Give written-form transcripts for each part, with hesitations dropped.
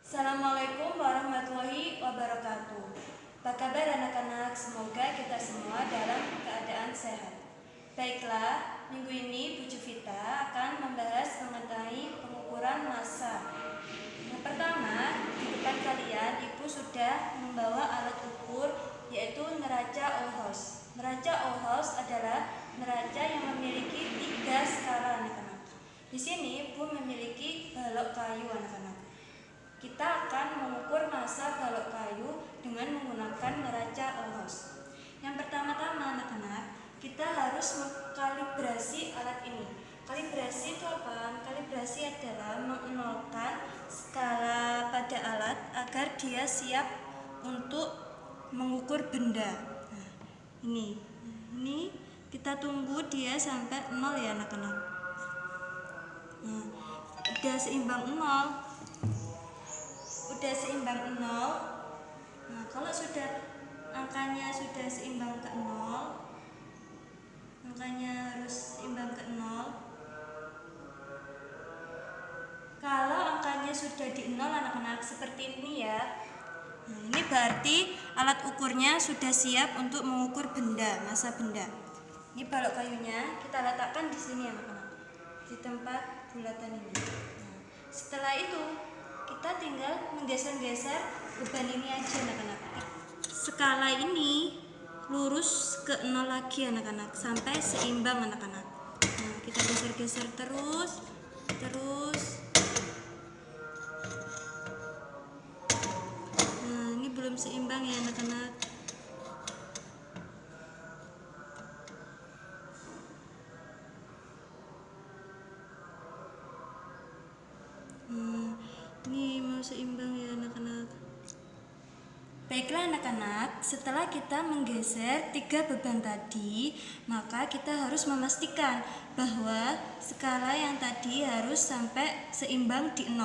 Assalamualaikum warahmatullahi wabarakatuh. Apa kabar anak-anak? Semoga kita semua dalam keadaan sehat. Baiklah, minggu ini Bu Juvita akan membahas mengenai pengukuran massa. Yang pertama, di depan kalian Ibu sudah membawa alat ukur, yaitu neraca Ohlhouse. Neraca Ohlhouse adalah neraca yang memiliki 3 skala, anak-anak. Di sini Ibu memiliki balok kayu, anak-anak. Kita akan mengukur massa balok kayu dengan menggunakan neraca Ohlhouse. Yang pertama-tama, anak-anak, kita harus mengkalibrasi alat ini. Kalibrasi itu apa? Kalibrasi adalah mengenolkan skala pada alat agar dia siap untuk mengukur benda. Nah, ini kita tunggu dia sampai 0 ya, anak-anak. Nah, udah seimbang 0. Nah, kalau sudah angkanya sudah seimbang ke 0, angkanya harus seimbang ke 0. Kalau angkanya sudah di 0, anak-anak, seperti ini ya. Nah, ini berarti alat ukurnya sudah siap untuk mengukur benda, massa benda. Ini balok kayunya kita letakkan di sini, anak-anak, di tempat bulatan ini. Nah, setelah itu kita tinggal menggeser-geser beban ini aja, anak-anak. Skala ini lurus ke 0 lagi, anak-anak, sampai seimbang, anak-anak. Nah, kita geser-geser terus. Nah, ini belum seimbang ya, anak-anak. Ini mau seimbang ya, anak-anak. Baiklah, anak-anak, setelah kita menggeser 3 beban tadi, maka kita harus memastikan bahwa skala yang tadi harus sampai seimbang di 0,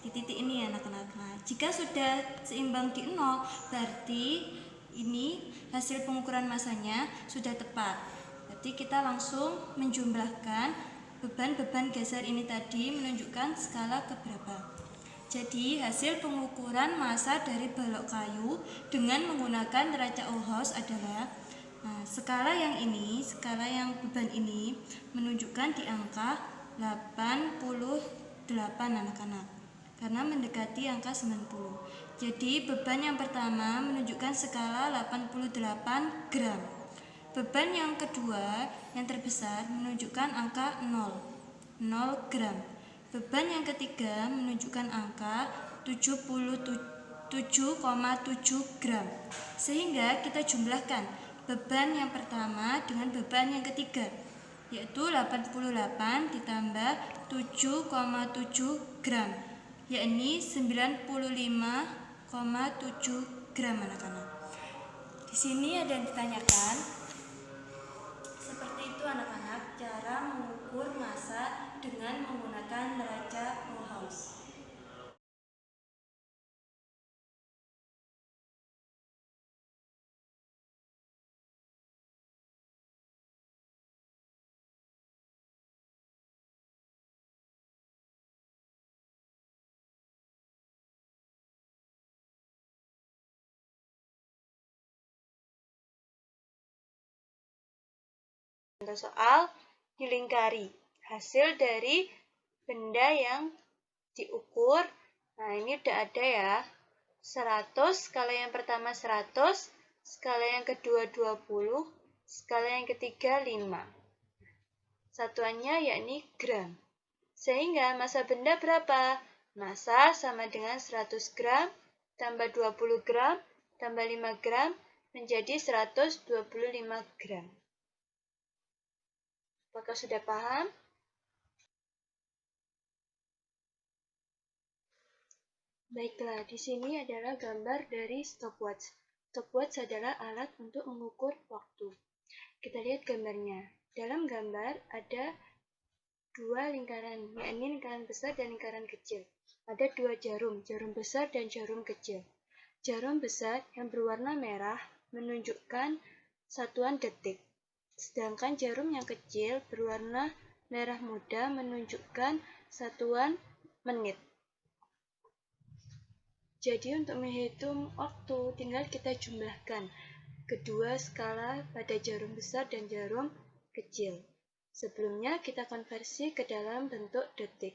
di titik ini ya, anak-anak. Nah, jika sudah seimbang di 0, berarti ini hasil pengukuran massanya sudah tepat. Berarti kita langsung menjumlahkan beban-beban geser ini tadi menunjukkan skala keberapa. Jadi hasil pengukuran massa dari balok kayu dengan menggunakan neraca Ohlhouse adalah skala yang beban ini menunjukkan di angka 88, anak-anak, karena mendekati angka 90. Jadi beban yang pertama menunjukkan skala 88 gram. Beban yang kedua yang terbesar menunjukkan angka 0 gram. Beban yang ketiga menunjukkan angka 77,7 gram. Sehingga kita jumlahkan beban yang pertama dengan beban yang ketiga, yaitu 88 ditambah 7,7 gram, yakni 95,7 gram, anak-anak. Di sini ada yang ditanyakan. Seperti itu, anak-anak, cara mengukur massa dengan menggunakan neraca Ohlhouse. Contoh soal dilingkari hasil dari benda yang diukur. Nah, ini udah ada ya. 100, skala yang pertama 100, skala yang kedua 20, skala yang ketiga 5. Satuannya yakni gram. Sehingga massa benda berapa? Massa sama dengan 100 gram tambah 20 gram tambah 5 gram menjadi 125 gram. Apakah sudah paham? Baiklah, di sini adalah gambar dari stopwatch. Stopwatch adalah alat untuk mengukur waktu. Kita lihat gambarnya. Dalam gambar ada 2 lingkaran, yakni lingkaran besar dan lingkaran kecil. Ada 2 jarum besar dan jarum kecil. Jarum besar yang berwarna merah menunjukkan satuan detik. Sedangkan jarum yang kecil berwarna merah muda menunjukkan satuan menit. Jadi untuk menghitung waktu tinggal kita jumlahkan kedua skala pada jarum besar dan jarum kecil. Sebelumnya kita konversi ke dalam bentuk detik.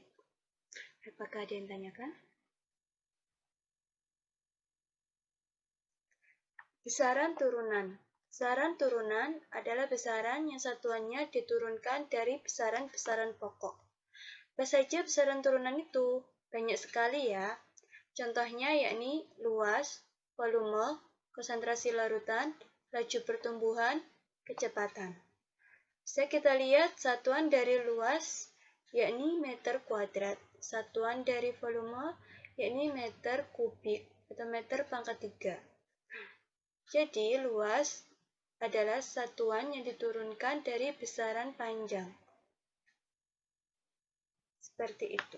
Apakah ada yang tanyakan? Besaran turunan. Besaran turunan adalah besaran yang satuannya diturunkan dari besaran-besaran pokok. Apa saja besaran turunan itu? Banyak sekali ya. Contohnya yakni luas, volume, konsentrasi larutan, laju pertumbuhan, kecepatan. Bisa kita lihat satuan dari luas yakni meter kuadrat, satuan dari volume yakni meter kubik atau meter pangkat 3. Jadi luas adalah satuan yang diturunkan dari besaran panjang. Seperti itu.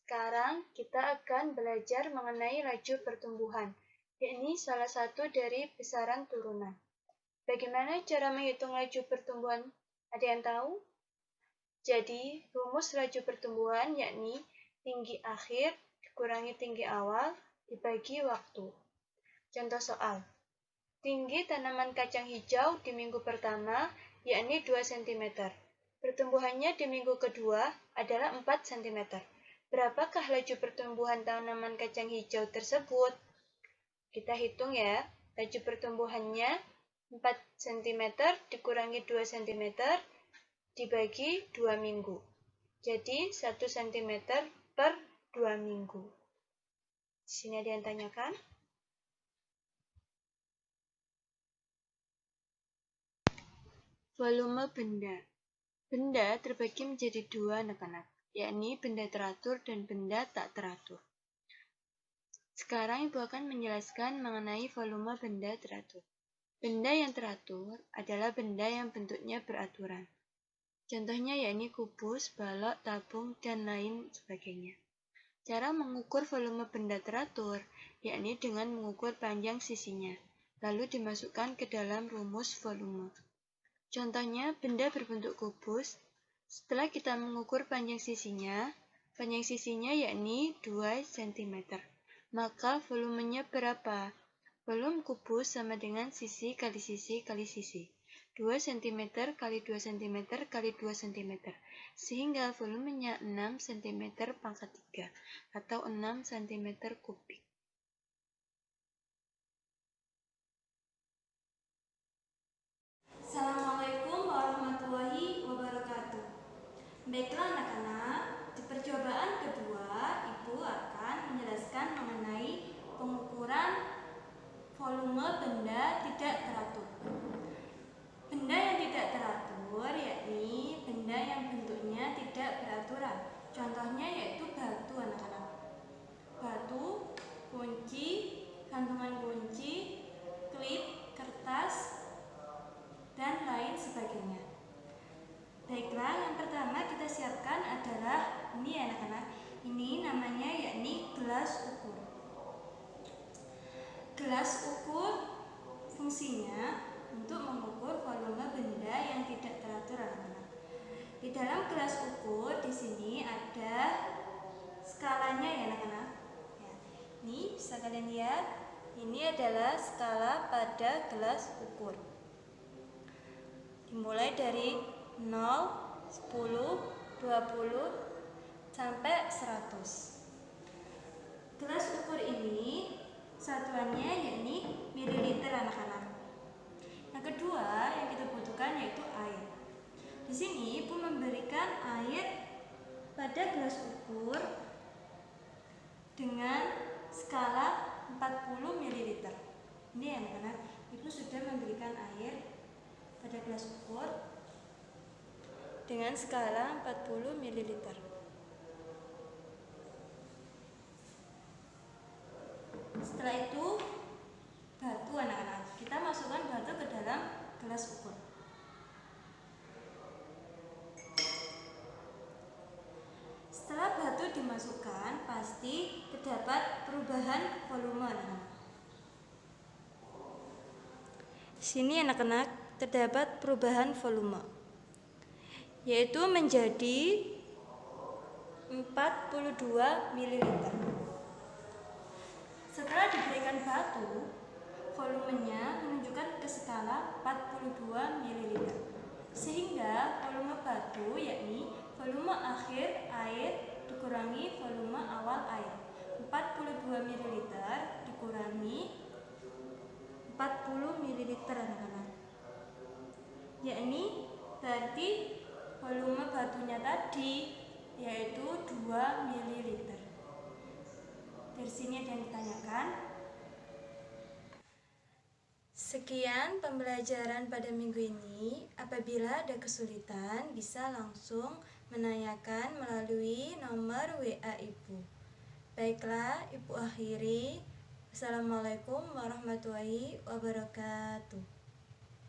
Sekarang kita akan belajar mengenai laju pertumbuhan, yakni salah satu dari besaran turunan. Bagaimana cara menghitung laju pertumbuhan? Ada yang tahu? Jadi, rumus laju pertumbuhan yakni tinggi akhir dikurangi tinggi awal dibagi waktu. Contoh soal. Tinggi tanaman kacang hijau di minggu pertama yakni 2 cm. Pertumbuhannya di minggu kedua adalah 4 cm. Berapakah laju pertumbuhan tanaman kacang hijau tersebut? Kita hitung ya. Laju pertumbuhannya 4 cm dikurangi 2 cm dibagi 2 minggu. Jadi 1 cm per 2 minggu. Di sini ada yang tanyakan? Volume benda. Benda terbagi menjadi dua anak-anak, yakni benda teratur dan benda tak teratur. Sekarang Ibu akan menjelaskan mengenai volume benda teratur. Benda yang teratur adalah benda yang bentuknya beraturan. Contohnya yakni kubus, balok, tabung, dan lain sebagainya. Cara mengukur volume benda teratur yakni dengan mengukur panjang sisinya, lalu dimasukkan ke dalam rumus volume. Contohnya, benda berbentuk kubus, setelah kita mengukur panjang sisinya yakni 2 cm. Maka volumenya berapa? Volume kubus sama dengan sisi kali sisi kali sisi. 2 cm kali 2 cm kali 2 cm. Sehingga volumenya 6 cm pangkat 3 atau 6 cm kubik. Assalamualaikum warahmatullahi wabarakatuh. Baiklah anak-anak, di percobaan kedua, Ibu akan menjelaskan mengenai pengukuran volume benda tidak teratur. Benda yang tidak teratur yakni benda yang bentuknya tidak beraturan. Contohnya yaitu batu anak-anak. Batu, kunci, gantungan kunci, klip, kertas, dan lain sebagainya. Baiklah, yang pertama kita siapkan adalah ini anak-anak. Ini namanya yakni gelas ukur. Gelas ukur fungsinya untuk mengukur volume benda yang tidak teratur anak-anak. Di dalam gelas ukur di sini ada skalanya ya anak-anak. Ya, ini bisa kalian lihat. Ini adalah skala pada gelas ukur. Dimulai dari 0, 10, 20, sampai 100. Gelas ukur ini satuannya yakni mililiter anak-anak. Yang kedua yang kita butuhkan yaitu air. Di sini Ibu memberikan air pada gelas ukur dengan skala 40 ml. Ini anak-anak, Ibu sudah memberikan air pada gelas ukur dengan skala 40 ml. Setelah itu batu anak-anak, kita masukkan batu ke dalam gelas ukur. Setelah batu dimasukkan, pasti terdapat perubahan volume anak-anak. Di sini anak-anak terdapat perubahan volume, yaitu menjadi 42 ml. Setelah diberikan batu, volumenya menunjukkan ke skala 42 ml. Sehingga volume batu yakni volume akhir air dikurangi volume awal air. 42 ml dikurangi 40 ml anak-anak. Yakni berarti volume batunya tadi yaitu 2 ml. Dari sini ada yang ditanyakan. Sekian pembelajaran pada minggu ini. Apabila ada kesulitan, bisa langsung menanyakan melalui nomor WA Ibu. Baiklah, Ibu akhiri. Assalamualaikum warahmatullahi wabarakatuh.